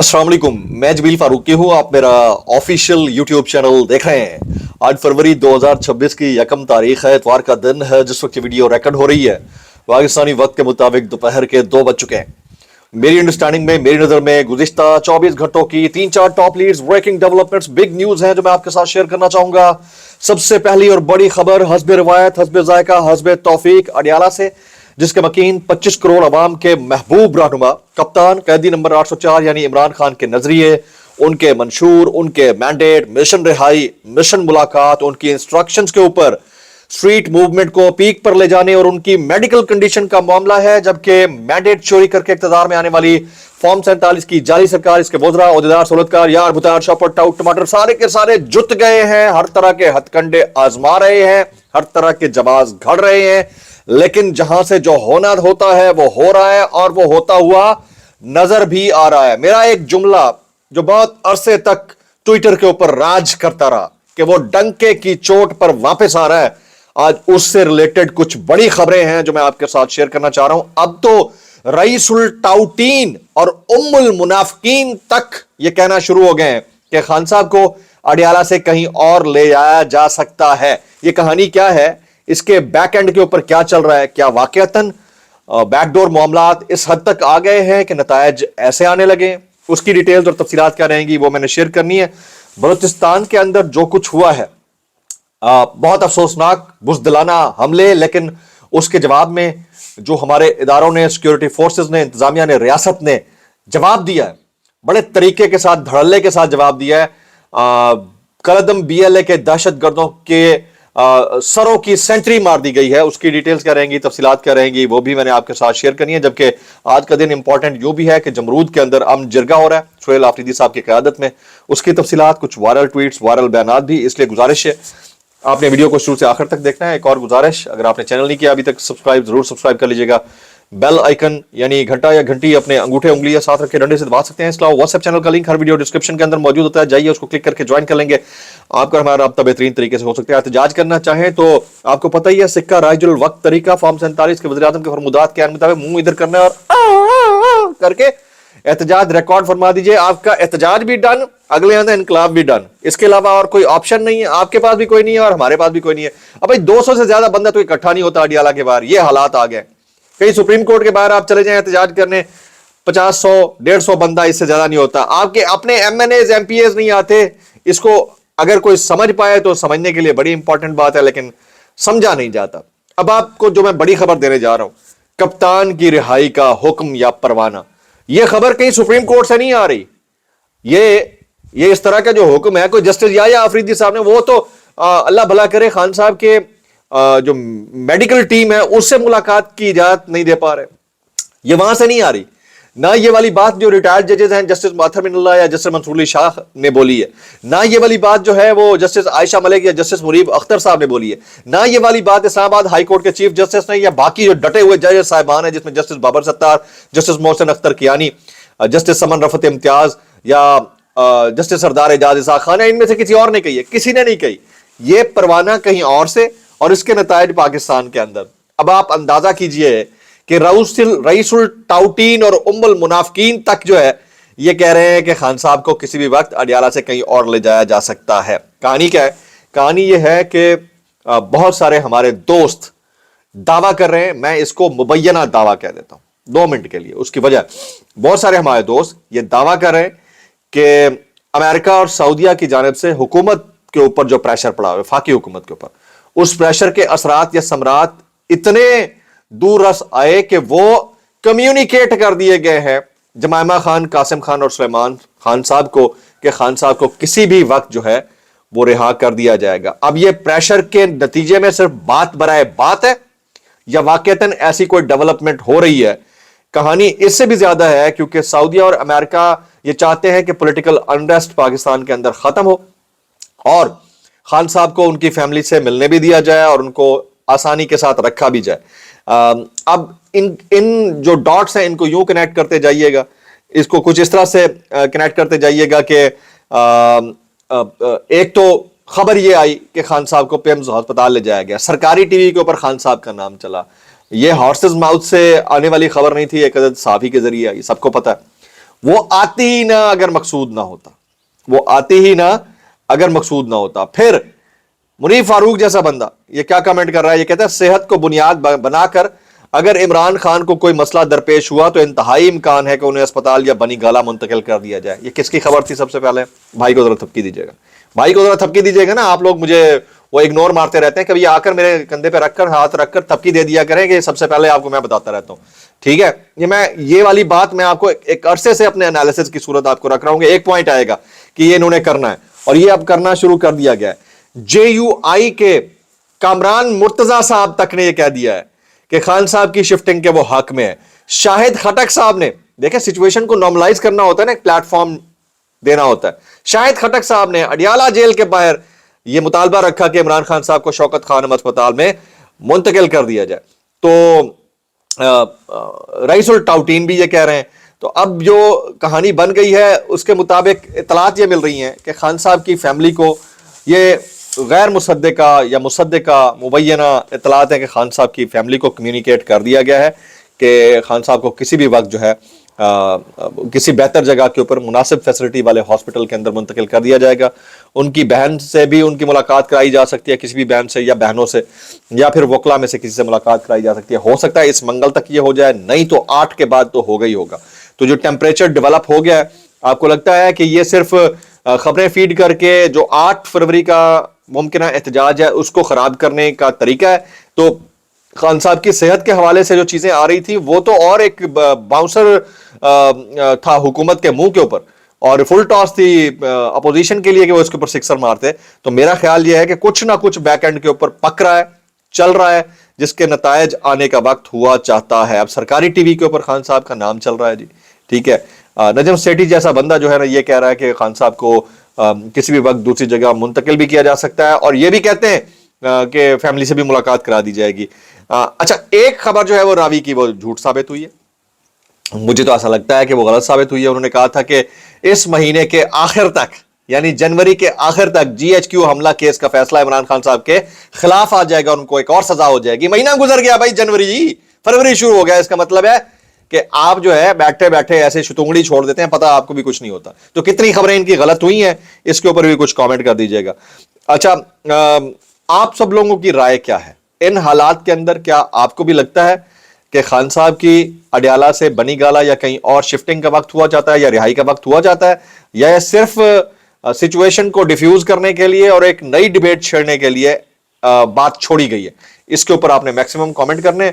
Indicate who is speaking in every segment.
Speaker 1: अस्सलाम वालेकुम, मैं जमील फारूकी हूँ। आप मेरा ऑफिशियल यूट्यूब चैनल देख रहे हैं। आज फरवरी 2026 की यकम तारीख है, इतवार का दिन है जिस वक्त ये वीडियो रिकॉर्ड हो रही है। पाकिस्तानी वक्त के मुताबिक दोपहर के 2 बज चुके हैं। मेरी अंडरस्टैंडिंग में, मेरी नज़र में गुज़िश्ता 24 घंटों की 3-4 top leads, breaking developments, big news हैं जो मैं आपके साथ शेयर करना चाहूँगा। सबसे पहली और बड़ी खबर हस्ब रिवायत, हस्ब ज़ायका, हस्ब तौफीक अडियाला से, जिसके मकीन 25 करोड़ अवाम के महबूब रहनुमा कप्तान कैदी नंबर 804 यानी इमरान खान के नजरिए, उनके मंशूर, उनके मैंडेट, मिशन रिहाई, मिशन मुलाकात, उनकी इंस्ट्रक्शंस के ऊपर स्ट्रीट मूवमेंट को पीक पर ले जाने और उनकी मेडिकल कंडीशन का मामला है। जबकि मैंडेट चोरी करके इख्तियार में आने वाली फॉर्म 47 की जाली सरकार, इसके वज़रा, ओहदेदार, सहूलतकार, यार, भुतार, शॉपर, टाउट, टमाटर सारे के सारे जुट गए हैं। हर तरह के हथकंडे आजमा रहे हैं, हर तरह के जवाब घड़ रहे हैं, लेकिन जहां से जो होना होता है वो हो रहा है और वो होता हुआ नजर भी आ रहा है। मेरा एक जुमला जो बहुत अरसे तक ट्विटर के ऊपर राज करता रहा कि वो डंके की चोट पर वापस आ रहा है, आज उससे रिलेटेड कुछ बड़ी खबरें हैं जो मैं आपके साथ शेयर करना चाह रहा हूं। अब तो रईसुल टाउटीन और उम्मुल मुनाफिकीन तक ये कहना शुरू हो गए हैं कि खान साहब को अडियाला से कहीं और ले जाया जा सकता है। ये कहानी क्या है, इसके बैक एंड के ऊपर क्या चल रहा है, क्या वाकयातन बैकडोर मामलात इस हद तक आ गए हैं कि नतायज ऐसे आने लगे, उसकी डिटेल्स और तफसीलात क्या रहेंगी वो मैंने शेयर करनी है। बलूचिस्तान के अंदर जो कुछ हुआ है, बहुत अफसोसनाक बुज़दिलाना हमले, लेकिन उसके जवाब में जो हमारे इदारों ने, सिक्योरिटी फोर्सेस ने, इंतजामिया ने, रियासत ने जवाब दिया है, बड़े तरीके के साथ, धड़ल्ले के साथ जवाब दिया है। कलदम BLA के दहशतगर्दों के सरों की सेंट्री मार दी गई है। उसकी डिटेल्स क्या रहेंगी, तफसीलात क्या रहेंगी, वो भी मैंने आपके साथ शेयर करनी है। जबकि आज का दिन इंपॉर्टेंट यूं भी है कि जमरूद के अंदर अमन जिरगा हो रहा है सुहेल आफरीदी साहब की क़यादत में। उसकी तफसीलात, कुछ वायरल ट्वीट्स, वायरल बयानात भी, इसलिए गुजारिश है आपने वीडियो को शुरू से आखिर तक देखना है। एक और गुजारिश, अगर आपने चैनल नहीं किया अभी तक, जरूर सब्सक्राइब कर लीजिएगा। बेल आइकन यानी घंटा या घंटी अपने अंगूठे उंगलियां साथ रख के डंडे से दबा सकते हैं। इसके अलावा व्हाट्सएप चैनल का लिंक हर वीडियो डिस्क्रिप्शन के अंदर मौजूद होता है, जाइए उसको क्लिक करके ज्वाइन कर लेंगे। आपका हमारा राब्ता बेहतरीन तरीके से हो सकता है। एहतजाज करना चाहें तो आपको पता ही है, सिक्का राइजुल वक्त तरीका, फॉर्म 47 के वज़ीर-ए-आज़म के फरमुदात के मुताबिक मुंह इधर करना है और करके एहतजाज रिकॉर्ड फरमा दीजिए। आपका एहतजाज भी डन, अगले आंदा इनकलाब भी डन। इसके अलावा और कोई ऑप्शन नहीं है, आपके पास भी कोई नहीं है और हमारे पास भी कोई नहीं है। अब भाई 200 से ज्यादा बंदा तो इकट्ठा नहीं होता अडियाला के बाहर, ये हालात आ गए। कहीं सुप्रीम कोर्ट के बाहर आप चले जाएं एहतजाज करने, 50, 100, 150 बंदा, इससे ज्यादा नहीं होता। आपके अपने MNAs MPAs नहीं आते। इसको अगर कोई समझ पाए तो समझने के लिए बड़ी इंपॉर्टेंट बात है, लेकिन समझा नहीं जाता। अब आपको जो मैं बड़ी खबर देने जा रहा हूं, कप्तान की रिहाई का हुक्म या परवाना, यह खबर कहीं सुप्रीम कोर्ट से नहीं आ रही। ये इस तरह का जो हुक्म है, कोई जस्टिस या आफरीदी साहब ने, वो तो अल्लाह भला करे खान साहब के जो मेडिकल टीम है उससे मुलाकात की इजाजत नहीं दे पा रहे, ये वहां से नहीं आ रही। ना ये वाली बात जो रिटायर्ड जजेस हैं, जस्टिस माथर मिनल्ला या जस्टिस मंसूर अली शाह ने बोली है, ना ये वाली बात जो है वो जस्टिस आयशा मलिक या जस्टिस मुरीब अख्तर साहब ने बोली है, ना ये वाली बात इस्लामाबाद हाई कोर्ट के चीफ जस्टिस ने या बाकी जो डटे हुए जजेस साहिबान हैं, जिसमें justice Babar Sattar, justice Mohsin Akhtar Kayani, justice Saman Rafat Imtiaz या जस्टिस सरदार एजाज इसाक खान, इनमें से किसी और ने कही है, किसी ने नहीं कही। ये परवाना कहीं और से, और इसके नतायज पाकिस्तान के अंदर। अब आप अंदाजा कीजिए कि रईसुल टाउटीन और उम्मुल मुनाफिकीन तक जो है ये कह रहे हैं कि खान साहब को किसी भी वक्त अडियाला से कहीं और ले जाया जा सकता है। कहानी क्या है? कहानी ये है कि बहुत सारे हमारे दोस्त दावा कर रहे हैं, मैं इसको मुबैना दावा कह देता हूं 2 मिनट के लिए। उसकी वजह, बहुत सारे हमारे दोस्त ये दावा कर रहे हैं कि अमेरिका और सऊदीया की जानिब से हुकूमत के ऊपर जो प्रेशर पड़ा हुआ है, वफाकी हुकूमत के ऊपर, उस प्रेशर के असरात या समरात इतने दूर रस आए कि वो कम्युनिकेट कर दिए गए हैं जमायमा खान, कासिम खान और सुलेमान खान साहब को कि खान साहब को किसी भी वक्त जो है वो रिहा कर दिया जाएगा। अब ये प्रेशर के नतीजे में सिर्फ बात बराए बात है या वाकईतन ऐसी कोई डेवलपमेंट हो रही है? कहानी इससे भी ज्यादा है, क्योंकि सऊदीया और अमेरिका ये चाहते हैं कि पॉलिटिकल अनरेस्ट पाकिस्तान के अंदर खत्म हो और खान साहब को उनकी फैमिली से मिलने भी दिया जाए और उनको आसानी के साथ रखा भी जाए। अब इन जो डॉट्स हैं इनको यूं कनेक्ट करते जाइएगा, इसको कुछ इस तरह से कनेक्ट करते जाइएगा कि एक तो खबर ये आई कि खान साहब को पिम्स अस्पताल ले जाया गया, सरकारी टीवी के ऊपर खान साहब का नाम चला। ये हॉर्सेस माउथ से आने वाली खबर नहीं थी, एक अदद साहबी के जरिए आई, सबको पता है। वो आती ही ना अगर मकसूद ना होता, वो आती ही ना अगर मकसूद ना होता। फिर मुनीफ फारूक जैसा बंदा ये क्या कमेंट कर रहा है, ये कहता है सेहत को बुनियाद बनाकर अगर इमरान खान को कोई मसला दरपेश हुआ तो इंतहाई इम्कान है कि उन्हें अस्पताल या बनी गाला मुंतकिल कर दिया जाए। ये किसकी खबर थी? सबसे पहले भाई को जरा थपकी दीजिएगा, भाई को जरा थपकी दीजिएगा ना। आप लोग मुझे वो इग्नोर मारते रहते हैं, कभी आकर मेरे कंधे पे रखकर हाथ रखकर थपकी दे दिया करें कि सबसे पहले आपको मैं बताता रहता हूं, ठीक है। ये वाली बात मैं आपको एक अरसे से अपने एनालिसिस की सूरत आपको रख रहा हूं। एक पॉइंट आएगा कि ये इन्होंने करना है और ये अब करना शुरू कर दिया गया है। JUI के कामरान मुर्तजा साहब तक ने यह कह दिया है कि खान साहब की शिफ्टिंग के वो हक में है। शाहिद खटक साहब ने, देखे सिचुएशन को नॉर्मलाइज करना होता है ना, एक प्लेटफॉर्म देना होता है। शाहिद खटक साहब ने अडियाला जेल के बाहर यह मुतालबा रखा कि इमरान खान साहब को शौकत खानम अस्पताल में मुंतकिल कर दिया जाए। तो रईसुल टाउटीन भी ये कह रहे हैं। तो अब जो कहानी बन गई है उसके मुताबिक इतलात ये मिल रही हैं कि खान साहब की फैमिली को ये गैर मुसद्दिका या मुसद्दिका मुबैना इतलात है कि खान साहब की फैमिली को कम्युनिकेट कर दिया गया है कि खान साहब को किसी भी वक्त जो है किसी बेहतर जगह के ऊपर मुनासिब फैसिलिटी वाले हॉस्पिटल के अंदर मुंतकिल कर दिया जाएगा। उनकी बहन से भी उनकी मुलाकात कराई जा सकती है, किसी भी बहन से या बहनों से, या फिर वकला में से किसी से मुलाकात कराई जा सकती है। हो सकता है इस मंगल तक ये हो जाए, नहीं तो 8 के बाद तो होगा ही होगा। तो जो टेम्परेचर डेवलप हो गया है, आपको लगता है कि ये सिर्फ खबरें फीड करके जो 8 फरवरी का मुमकिन एहतजाज है उसको खराब करने का तरीका है? तो खान साहब की सेहत के हवाले से जो चीजें आ रही थी वो तो और एक बाउंसर था हुकूमत के मुंह के ऊपर, और फुल टॉस थी अपोजिशन के लिए कि वो इसके ऊपर सिक्सर मारते। तो मेरा ख्याल ये है कि कुछ ना कुछ बैक एंड के ऊपर पक रहा है, चल रहा है, जिसके नतायज आने का वक्त हुआ चाहता है। अब सरकारी टीवी के ऊपर खान साहब का नाम चल रहा है जी, ठीक है। नजम सेठी जैसा बंदा जो है ना ये कह रहा है कि खान साहब को किसी भी वक्त दूसरी जगह मुंतकिल भी किया जा सकता है, और ये भी कहते हैं कि फैमिली से भी मुलाकात करा दी जाएगी। अच्छा, एक खबर जो है वो रावी की वो झूठ साबित हुई है। मुझे तो ऐसा लगता है कि वो गलत साबित हुई है। उन्होंने कहा था कि इस महीने के आखिर तक, यानी जनवरी के आखिर तक GHQ हमला केस का फैसला इमरान खान साहब के खिलाफ आ जाएगा, उनको एक और सजा हो जाएगी। महीना गुजर गया भाई, जनवरी, फरवरी शुरू हो गया। इसका मतलब है कि आप जो है बैठे बैठे ऐसे शुतुंगड़ी छोड़ देते हैं, पता आपको भी कुछ नहीं होता। तो कितनी खबरें इनकी गलत हुई हैं इसके ऊपर भी कुछ कमेंट कर दीजिएगा। अच्छा, आप सब लोगों की राय क्या है इन हालात के अंदर? क्या आपको भी लगता है कि खान साहब की अडियाला से बनी गाला या कहीं और शिफ्टिंग का वक्त हुआ जाता है, या रिहाई का वक्त हुआ जाता है, या सिर्फ सिचुएशन को डिफ्यूज करने के लिए और एक नई डिबेट छेड़ने के लिए बात छोड़ी गई है? इसके ऊपर आपने मैक्सिमम कमेंट करने।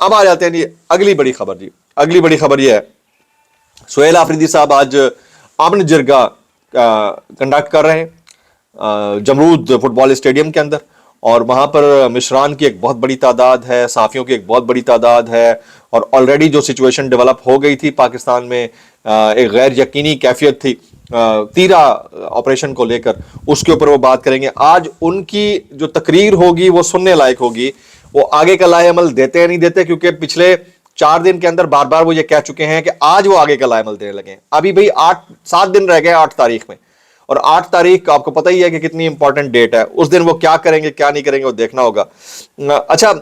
Speaker 1: अब आ जाते हैं जी अगली बड़ी खबर। जी अगली बड़ी खबर यह है, सुहेल आफरीदी साहब आज अमन जिरगा कंडक्ट कर रहे हैं जमरूद फुटबॉल स्टेडियम के अंदर, और वहां पर मिशरान की एक बहुत बड़ी तादाद है, सहाफियों की एक बहुत बड़ी तादाद है, और ऑलरेडी जो सिचुएशन डेवलप हो गई थी पाकिस्तान में, एक गैर यकीनी कैफियत थी तीरा ऑपरेशन को लेकर, उसके ऊपर वो बात करेंगे। आज उनकी जो तकरीर होगी वो सुनने लायक होगी। वो आगे का लाएअमल देते या नहीं देते, क्योंकि पिछले 4 दिन के अंदर बार बार वो ये कह चुके हैं कि आज वो आगे का लाएअमल देने लगे हैं। अभी भाई 7 दिन रह गए 8 तारीख में, और 8 तारीख आपको पता ही है कि कितनी इंपॉर्टेंट डेट है। उस दिन वो क्या करेंगे क्या नहीं करेंगे वो देखना होगा। अच्छा,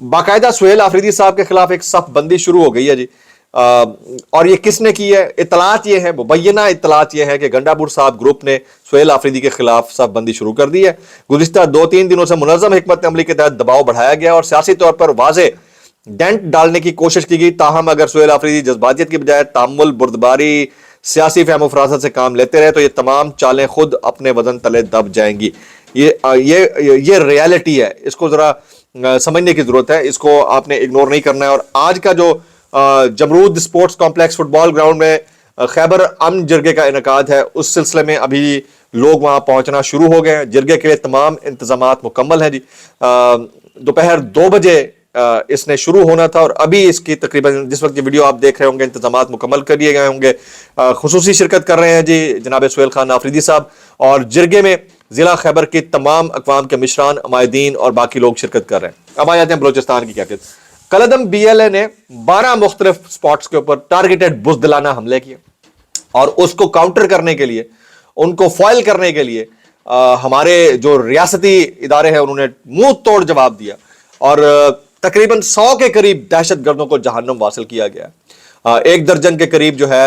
Speaker 1: बाकायदा सुहेल आफरीदी साहब के खिलाफ एक सफ बंदी शुरू हो गई है जी, और ये किसने की है? इतलात ये है, मुबैना इतलात ये है कि गंडापुर साहब ग्रुप ने सुहेल आफरीदी के खिलाफ सफ बंदी शुरू कर दी है। गुज़िश्ता 2-3 दिनों से मुनज़्ज़म हिकमत अमली के तहत दबाव बढ़ाया गया और सियासी तौर पर वाज़े डेंट डालने की कोशिश की गई। ताहम अगर सुहेल आफरीदी जज्बातियत की बजाय तामुल, बुर्दबारी, सियासी फहम फरासत से काम लेते रहे तो ये तमाम चालें खुद अपने वजन तले दब जाएंगी। ये रियलिटी है, इसको जरा समझने की जरूरत है, इसको आपने इग्नोर नहीं करना है। और आज का जो Jamrud sports complex football ground में खैबर अमन जिरगे का इनकाद है, उस सिलसिले में अभी लोग वहां पहुंचना शुरू हो गए हैं। जिरगे के लिए तमाम इंतजामात मुकम्मल हैं जी। दोपहर 2 बजे इसने शुरू होना था, और अभी इसकी तकरीबन जिस वक्त ये वीडियो आप देख रहे होंगे इंतजामात मुकम्मल कर लिए गए होंगे। खुसूसी शिरकत कर रहे हैं जी जनाब सुहेल खान आफरीदी साहब, और जिरगे में जिला खैबर के तमाम अक़वाम के मिशरान, अमायदीन और बाकी लोग शिरकत कर रहे हैं। अब आ जाते हैं बलोचिस्तान की कैफियत। कलदम BLA ने 12 मुख्तलिफ स्पॉट्स के ऊपर टारगेटेड बुज़दिलाना हमले किए, और उसको काउंटर करने के लिए, उनको फॉइल करने के लिए हमारे जो रियासती इदारे हैं उन्होंने मुंह तोड़ जवाब दिया, और तकरीबन 100 के करीब दहशत गर्दों को जहन्नुम वासिल किया गया। ایک درجن کے قریب جو ہے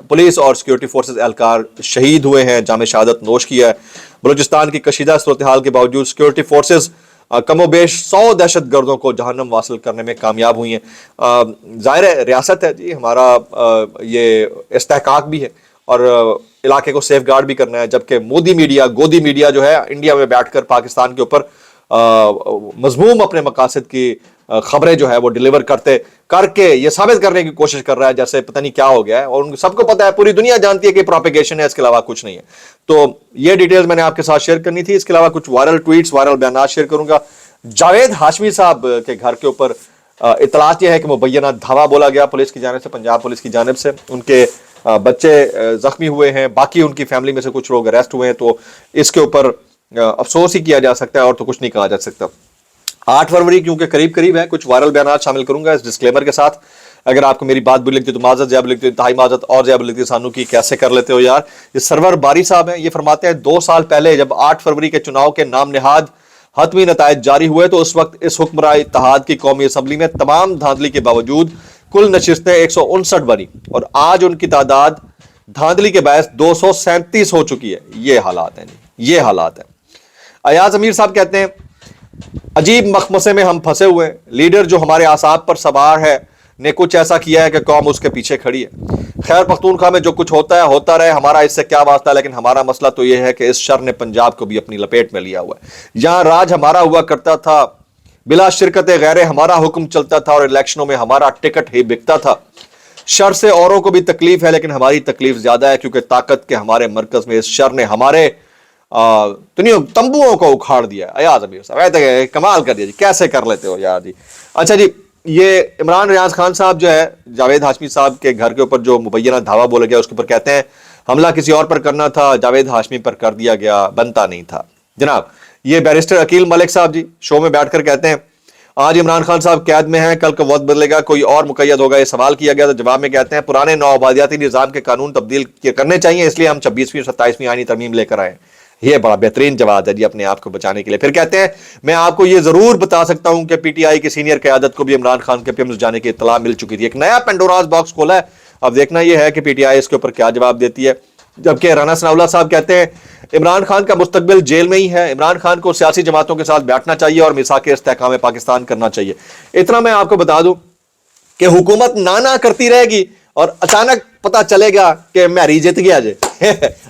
Speaker 1: پولیس اور سیکورٹی فورسز اہلکار شہید ہوئے ہیں، جام شہادت نوش کیا ہے۔ بلوچستان کی کشیدہ صورتحال کے باوجود سیکورٹی فورسز کم و بیش 100 دہشت گردوں کو جہنم واصل کرنے میں کامیاب ہوئی ہیں۔ ظاہر ہے ریاست ہے جی ہمارا، یہ استحقاق بھی ہے اور علاقے کو سیف گارڈ بھی کرنا ہے، جبکہ مودی میڈیا، گودی میڈیا جو ہے انڈیا میں بیٹھ کر پاکستان کے اوپر مذموم اپنے مقاصد کی خبریں جو ہے وہ ڈیلیور کر کے یہ ثابت کرنے کی کوشش کر رہا ہے جیسے پتہ نہیں کیا ہو گیا ہے، اور ان سب کو پتہ ہے، پوری دنیا جانتی ہے کہ پروپیگیشن ہے، اس کے علاوہ کچھ نہیں ہے۔ تو یہ ڈیٹیلز میں نے آپ کے ساتھ شیئر کرنی تھی۔ اس کے علاوہ کچھ وائرل ٹویٹس، وائرل بیانات شیئر کروں گا۔ جاوید ہاشمی صاحب کے گھر کے اوپر اطلاعات یہ ہے کہ مبینہ دھاوا بولا گیا پولیس کی جانب سے، پنجاب پولیس کی جانب سے، ان کے بچے زخمی ہوئے ہیں، باقی ان کی فیملی میں سے کچھ لوگ اریسٹ ہوئے ہیں، تو اس کے اوپر افسوس ہی کیا جا سکتا ہے اور تو کچھ نہیں کہا جا سکتا۔ 8 فروری کیونکہ قریب ہے، کچھ وائرل بیانات شامل کروں گا اس ڈسکلیمر کے ساتھ۔ اگر آپ کو میری بات بری لگتی ہے تو معذرت، زیادہ لگتی ہے انتہائی معذرت، اور زیادہ لگتی ہے سانو کی کیسے کر لیتے ہو یار۔ یہ سرور باری صاحب ہیں، یہ فرماتے ہیں 2 سال پہلے جب 8 فروری کے چناؤ کے نام نہاد حتمی نتائج جاری ہوئے تو اس وقت اس حکمراں اتحاد کی قومی اسمبلی میں تمام دھاندلی کے باوجود کل نشستیں 159 بنی، اور آج ان کی تعداد دھاندلی کے باعث 237 ہو چکی ہے۔ یہ حالات ہیں جی، یہ حالات ہیں۔ ایاز امیر صاحب کہتے ہیں عجیب مخمسے میں ہم پھنسے ہوئے ہیں، لیڈر جو ہمارے اعصاب پر سوار ہے نے کچھ ایسا کیا ہے کہ قوم اس کے پیچھے کھڑی ہے۔ خیر پختونخوا میں جو کچھ ہوتا ہے ہوتا رہے، ہمارا اس سے کیا واسطہ، لیکن ہمارا مسئلہ تو یہ ہے کہ اس شر نے پنجاب کو بھی اپنی لپیٹ میں لیا ہوا ہے۔ یہاں راج ہمارا ہوا کرتا تھا، بلا شرکت غیر ہمارا حکم چلتا تھا، اور الیکشنوں میں ہمارا ٹکٹ ہی بکتا تھا۔ شر سے اوروں کو بھی تکلیف ہے لیکن ہماری تکلیف زیادہ ہے، کیونکہ طاقت کے ہمارے مرکز میں اس شر نے ہمارے تمبوؤں کو اکھاڑ دیا۔ ایاز امیر صاحب کمال کر دیا جی، کیسے کر لیتے ہو یار جی۔ اچھا جی، یہ عمران ریاض خان صاحب جو ہے جاوید ہاشمی صاحب کے گھر کے اوپر جو مبینہ دھاوا بولا گیا اس کے اوپر کہتے ہیں حملہ کسی اور پر کرنا تھا، جاوید ہاشمی پر کر دیا گیا، بنتا نہیں تھا۔ جناب یہ بیرسٹر عقیل ملک صاحب جی شو میں بیٹھ کر کہتے ہیں آج عمران خان صاحب قید میں ہیں، کل کا وقت بدلے گا، کوئی اور مقید ہوگا۔ یہ سوال کیا گیا تو جواب میں کہتے ہیں پرانے نوآبادیاتی نظام کے قانون تبدیل کرنے چاہیے، اس لیے ہم 26ویں اور 27ویں آئینی ترمیم لے کر آئے۔ یہ بڑا بہترین جواب ہے جی اپنے آپ کو بچانے کے لیے۔ پھر کہتے ہیں میں آپ کو یہ ضرور بتا سکتا ہوں کہ پی ٹی آئی کی سینئر قیادت کو بھی عمران خان کے پیمز جانے کی اطلاع مل چکی تھی۔ ایک نیا پینڈوراز باکس کھولا ہے، اب دیکھنا یہ ہے کہ پی ٹی آئی اس کے اوپر کیا جواب دیتی ہے۔ جبکہ رانا ثناء اللہ صاحب کہتے ہیں عمران خان کا مستقبل جیل میں ہی ہے، عمران خان کو سیاسی جماعتوں کے ساتھ بیٹھنا چاہیے اور میثاق استحکام پاکستان کرنا چاہیے۔ اتنا میں آپ کو بتا دوں کہ حکومت نہ کرتی رہے گی اور اچانک پتہ چلے گا کہ میری جیت گیا جی۔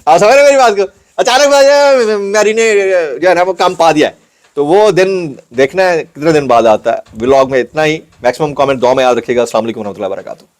Speaker 1: آپ سمجھ رہے میری بات کو؟ اچانک میری نے جو ہے نا وہ کام پا دیا ہے، تو وہ دن دیکھنا ہے کتنے دن بعد آتا ہے۔ ولاگ میں اتنا ہی، میکسیمم کامنٹ دعا میں یاد رکھیے گا۔ السلام علیکم ورحمۃ اللہ وبرکاتہ۔